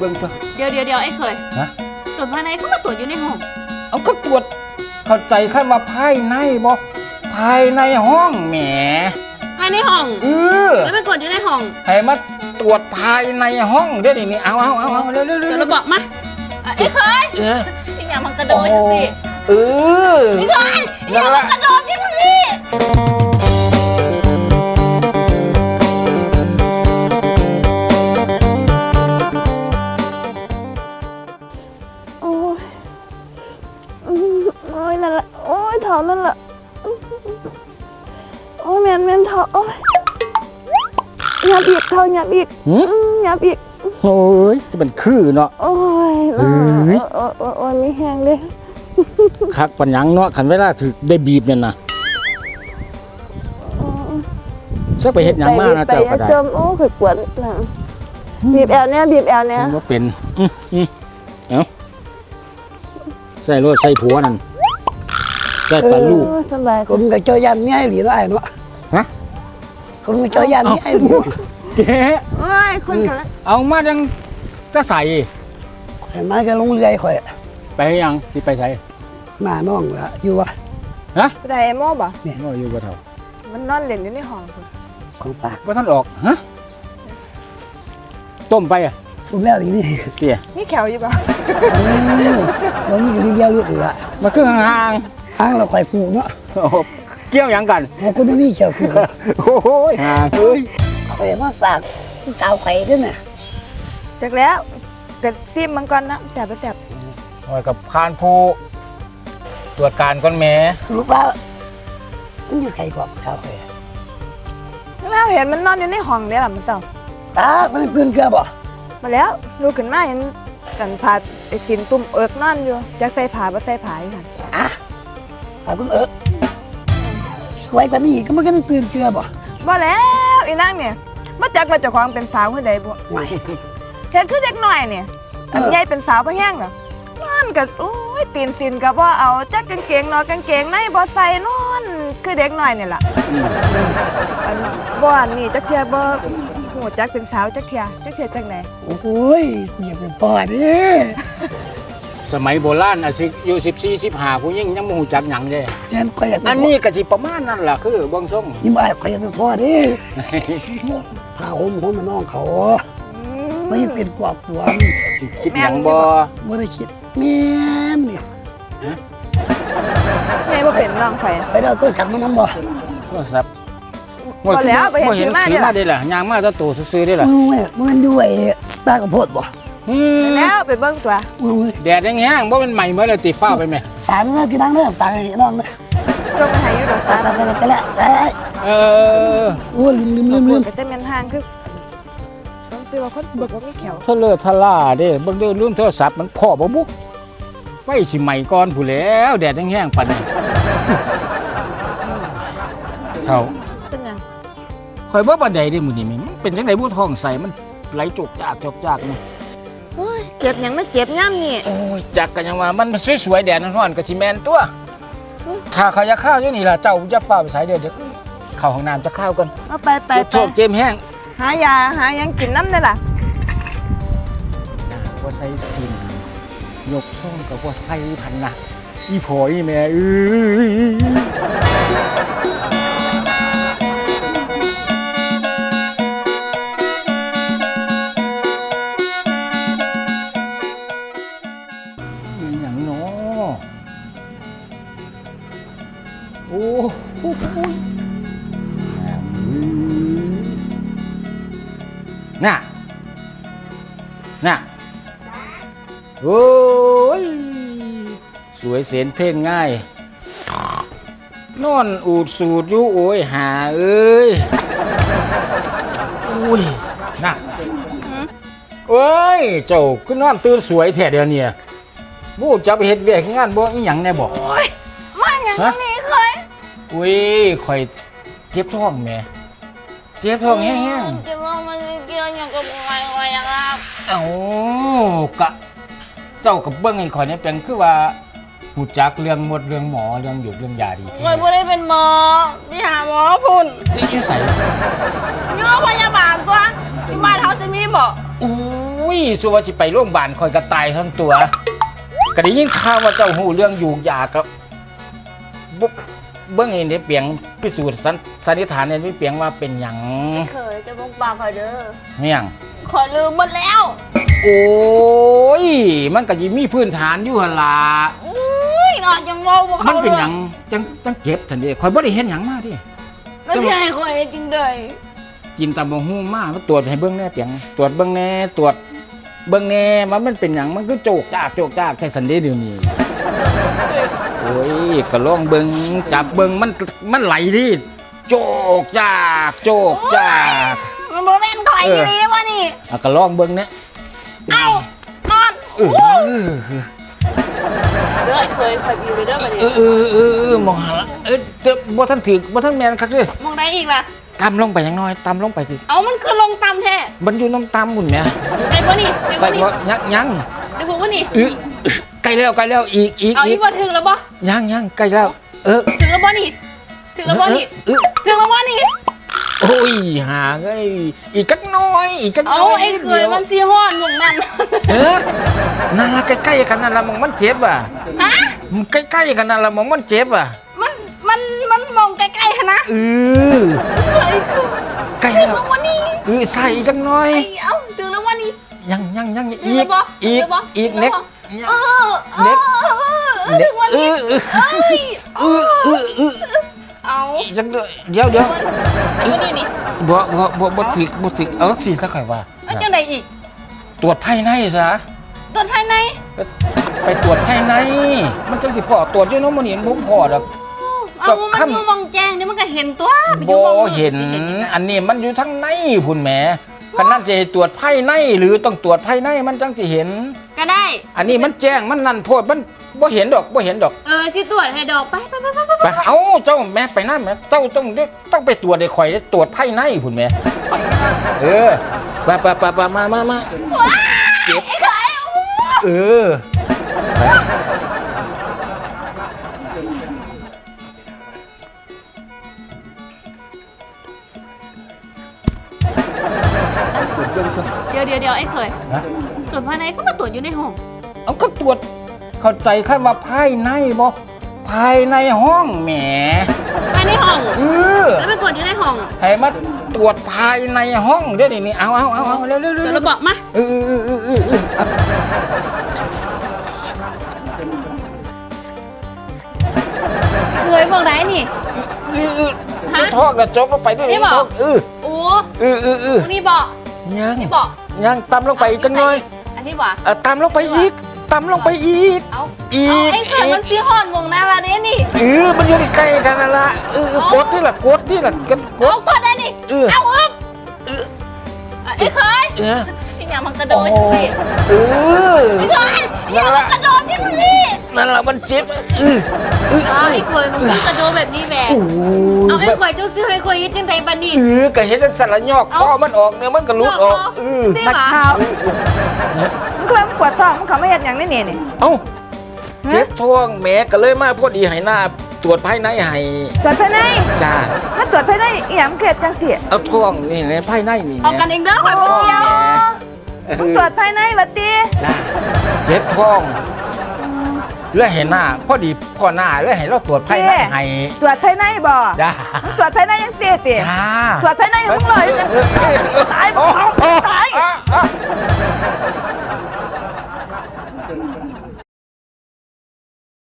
เบิ่งตัวเดี๋ยวไอ้เคยฮะตรวจภายในก็มาตรวจอยู่ในห้องเอาก็ตรวจเข้าใจแค่ว่าภายในบ่ภายในห้องแหมภายในห้องแล้วไปตรวจอยู่ในห้องให้มาตรวจภายในห้องเด้อนี่เอาเร็วเดี๋ยวเราบอกมาไอ้เคยพี่อย่ามันกระโดดสิพี่เคยอย่ามันกระโดดที่มันสิโอ้ยนั่นแหละโอ้ยเท้านั่นแหละโอ้ยแมนเท้าโอ้ยยับอีกเท้ายับอีกยับอีกโอ้ยจะเป็นคือเนาะโอ้ยโอ้ยไม่แห้งเลยคักปัญญังเนาะขันเวลาถือได้บีบเนี่ยนะสักไปเฮ็ดหยังมากนะเจ้าก็ได้โอ้คือปวดนะบีบแอลเนี่ยว่าเป็นเอาใส่รถใส่ผัวนั่นใส่ปลาลูกสบายคนกับเจ้ายันนี่ไอ้หลีได้เนาะฮะคนกับเจ้ายันนี่ไอ้หลีเก๋โอ้ยคนกันเอามาจังก็ใส่ข่อยมาก็ลงเรือข่อยไปยังที่ไปใส่หน้าน้องละอยู่วะฮะไปได้โม่บ่เนี่ยโม่อยู่บ่เท่ามันนอนเล่นอยู่ในห้องของปากบ่ท่านออกฮะต้มไปอ่ะต้มแล้วอีนี่เตี้ยนี่แขวอยู่ป่ะแล้วนี่ก็เลี้ยงลูกอยู่ละมาคือห่างเราข่อยผูเนาะเกี่ยวยังกันเราก็นี่แขวผูโอ้ยห่างเอ้ยข่อยมาฝากสาวไข่ด้วยน่ะจากแล้วเกิดซิมมังกรนะแซ่บโอ้ยกับพานผู้ตรวจการก้อนแม่ลูกว่ามันอยู่ไข่กว่าสาวไข่แล้วเห็นมันนอนอยู่ในห้องเนี่ยหรอมันเจ้ามันตื่นเกือบบ่มาแล้วลูกขึ้นมาเห็นกันผาไอ้สินตุ่มเอิกนอนอยู่จะใส่ผ้าบ่ใส่ผ้าอย่างนั้นผ้าตุ่มเอิกสวยกว่านี้ก็มันก็ตื่นเกือบบ่แล้วอีนางเนี่ยมาจักว่าเจ้าของเป็นสาวคนใดบ่ไม่เห็นคือเด็กหน่อยเนี่ยอันใหญ่เป็นสาวบ่แห้งเหรอนอนกับโอ้ยตีนสินกับบ่เอาจักกางเกงนอนกางเกงในบ่ใส่นอนคือเด็กหน่อยนี่ล่ะบ่อันนี้จักเทียบ่หูจักเป็นสาวจักเทียจังไหนโอ้ยอย่าเป็นปอดดิสมัยโบราณอายุ14-15ผู้หญิงยังบ่ฮู้จักหยังเด้อันนี้ก็สิประมาณนั้นล่ะคือเบิ่งทรงยิ้มอ้ายข่อยเป็นพ่อดิผ้าห่มของน้องเขาไม่เป็นกว่าปวงสิคิดหยังบ่ได้คิดแม่นนี่แม่บ่เป็นน้องข่อยได้ก็ขับมานำบ่โทรศัพท์บ่แล้วไปเห็นมาได้ล่ะย่างมาแต่โตซื่อๆได้ล่ะมันอยู่ไอ้ตากระโพดบ่แล้วไปเบิ่งตัวแดดแห้งๆบ่เป็นใหม่เมื่อเลยติฟ้าไปแม่ถามว่าคือนั่งเด้อตาให้น้องนะลงมาให้อยู่ดอกตาก็แล้วโอ้ลืมก็จะแม่นทางคือต้องซื้อว่าคนเบิกว่ามีแขวทะเลทะล่าเด้เบิ่งเด้อลืมโทรศัพท์มันพ่อบ่บุไว้สิใหม่ก่อนผู้แล้วแดดแห้งๆปานนี้เฒ่าเป็นหยังข่อยบ่ปานใดเด้มื้อนี้มันเป็นจังได๋บ่ท้องใส่มันไหลจกจากนี่โอ้ยเจ็บหยังมาเจ็บย่ำนี่โอ้ยจักกันยังว่ามันสวยๆแดดร้อนๆก็สิแม่นตัวถ้าเขาอยากข้าวอยู่นี่ล่ะเจ้าอย่าฟ้าไปใส่เด้อเดี๋ยวเข้าห้องน้ำจะข้าวก่อนเอาไปโชคเจมแห้งหายาหายังกินน้ำได้ล่ะบ่ใส่สินยกช่องก็บ่ใส่พันนะอีพ่ออีแม่เอ้ยโอ้น่ะโอ้ยสวยเสียนเพ่งง่ายนอนอูดสูดอยู่โอ้ยหาเอ้ยอุ้ยน่ะเอ้ยเจ้าคือนอนตื่นสวยแท้เดี๋ยวนี้บู๊จะไปเฮ็ดเวียกงานบ่อีหยังแน่บ่มาหยังตรงนี้เคยอุ้ยข่อยเจ็บท้องแม่เจ็บท้องแห้งๆเจ็บท้องมันเกี่ยวหยังกับอะไรอย่างล่ะเอ้ากะเจ้ากับเบิ่งให้ข่อยนี่เป็นคือว่าฮู้จักเรื่องหมดเรื่องหมอเรื่องหยุดเรื่องยาดีข่อยบ่ได้เป็นหมอไปหาหมอพุ่นสิอยู่ไสอยู่โรงพยาบาลตัวที่บ้านเฮาสิมีบ่อุ้ย สัวสิไปโรงพยาบาลคอยกระตายทั้งตัวก็ได้ยินข่าวว่าเจ้าหูเรื่องอยู่ยากับเบื้องเห็นได้เปียงพิสูจน์สันนิษฐานเนี่ยไม่เปียงว่าเป็นหยัง เคยจะบ้องปลาคอยเด้อ เนี่ยง ขอลืมหมดแล้ว โอ้ยมันก็ยิมีพื้นฐานอยู่หั่นล่ะ อุ้ยนอนจังโง่บ่ มั เขา นเป็นหยังจังเจ็บทันทีคอยบ่ได้เห็นหยังมาดิ ไม่ใช่คอยจริงเลย กินตำบักหุ่งมามาตรวจให้เบิ่งแน่เปียงตรวจเบิ่งแน่ตรวจเบิ่งแน่ว่ามันเป็นหยังมันคือโจกจากแค่สันเดย์เดี๋ยวนี้โอ้ยก็ลองเบิ่งจับเบิ่งมันไหลดิโจกจาก มันโมเมนต์คอยดีวะนี่ อ่ะก็ลองเบิ่งเนี่ย เอ้านอน เออ เด้อเคยคอยวิวเลยเด้อมาดิ มองหาละบ่ทันถึกบ่ทันแม่นคักเด้อ มองได้อีกล่ะ ตำลงไปอย่างน้อยตำลงไปสิ เอามันคือลงตำแท้ มันอยู่น้ำตำบุ่นแหม่ ได้ปะนี่ได้ ไป ปะนี่ บ่ยัง ได้ปะนี่ ใกล้แล้วอีก เอาอีกว่าถึงแล้วบ่ ยังใกล้แล้วถึงแล้วบ่นี่ถึงแล้วบ่นี่ถึงแล้วบ่นี่ โอ้ยหาไงอีกจักน้อย เอาไอ้เคยมันซีฮ้อนหนุ่มนั่น นั่นละใกล้ๆกันนั่นละมองมันเจ็บอ่ะ ฮะ มันใกล้ๆกันนั่นละมองมันเจ็บอ่ะ มันมองใกล้ๆนะ ใกล้ ถึง แล้ว แล้วบ่นี่ ใส่อีกจักน้อย ไอ้เอ้าถึงแล้วบ่นี่ ยัง ถึงแล้วบ่ อีกเน็ก ถึงวันนี้เอา จังเดี๋ยว วันนี้นี่ บ่ถึกเอาสิซะค่อยว่า แล้วจังไดอีก ตรวจภายในซะ ตรวจภายใน ไปตรวจภายในมันจังสิพอตรวจอยู่เนาะมันเห็นบ่พอดอก เอามันอยู่มองแจ้งนี่มันก็เห็นตัว บ่เห็นอันนี้มันอยู่ทั้งในพุ่นแหมคันนั้นจะให้ตรวจภายในหรือต้องตรวจภายในมันจังสิเห็น ก็ได้ อันนี้มันแจ้งมันนั่นโพดมันบ่เห็นดอก สิตรวจให้ดอกไป ไปเอาเจ้าแม่ไปนั่นแม่เจ้าต้องไปตรวจให้ข่อยได้ตรวจภายในพุ่นแหม่ไปมาเจ็บ ไอ้ไข่ เดี๋ยวไอ้เคย ฮะ ตรวจภายในก็มาตรวจอยู่ในห้อง เอาก็ตรวจเข้าใจคันว่าภายในบ่ภายในห้องแหม ภายในห้อง แล้ แล้วไปตรวจอยู่ในห้อง ให้มาตรวจภายในห้องเดี๋ยวนี้เอาเร็ว เดี๋ยวเราบอกมา เคยบอกไหนนี่ ทอกแล้วจกลงไปด้วย นี่บอก โอ้นี่บอก ยัง นี่บอก ยังตำลงไปอีกจังหน่อย อันนี้บอก ตำลงไปอีก เอาไอ้เคยมันซีฮอนวงหน้าละเนี่ยนี่ มันอยู่ใกล้กันนั่นละกดที่ละกดกันก เอา ด กดได้นี่เอาอึ๊บไอ้เคยพี่ยามันกระโดดจังสิไอ้เคยพี่ยามันกระโดดจังสิ นั่นละมันเจ็บไอ้เคยมันกระโดดแบบนี้แหม่เอาไอ้เคยเจ้าซื้อให้เคยยึดจังไงบันนี่ ก็เห็นสัตว์ละยอกคอมันออกเนี่ยมันก็ลุดออก สิ บัก หมา ข่าวมึงเคยมึงปวดท้องมึงเขาไม่เห็นอย่างนี้นี่ เอ้าเจ็บท้องแม่ก็เลยมาพอดีให้หน้าตรวจภายในให้ ตรวจภายใน จ้า มาตรวจภายในอีหยังเกิดจังสิ เอาท้องนี่ในภายในนี่ เอากันเองเด้อแบบเดียว มึงตรวจภายในละตี เจ็บท้องแล้วเห็นหน้าพอดีพ่อหน้าแล้วเห็นเราตรวจภายในให้ ตรวจภายในบ่ จ้า มึงตรวจภายในยังเสียติ จ้า ตรวจภายในมึงเลยตายบ่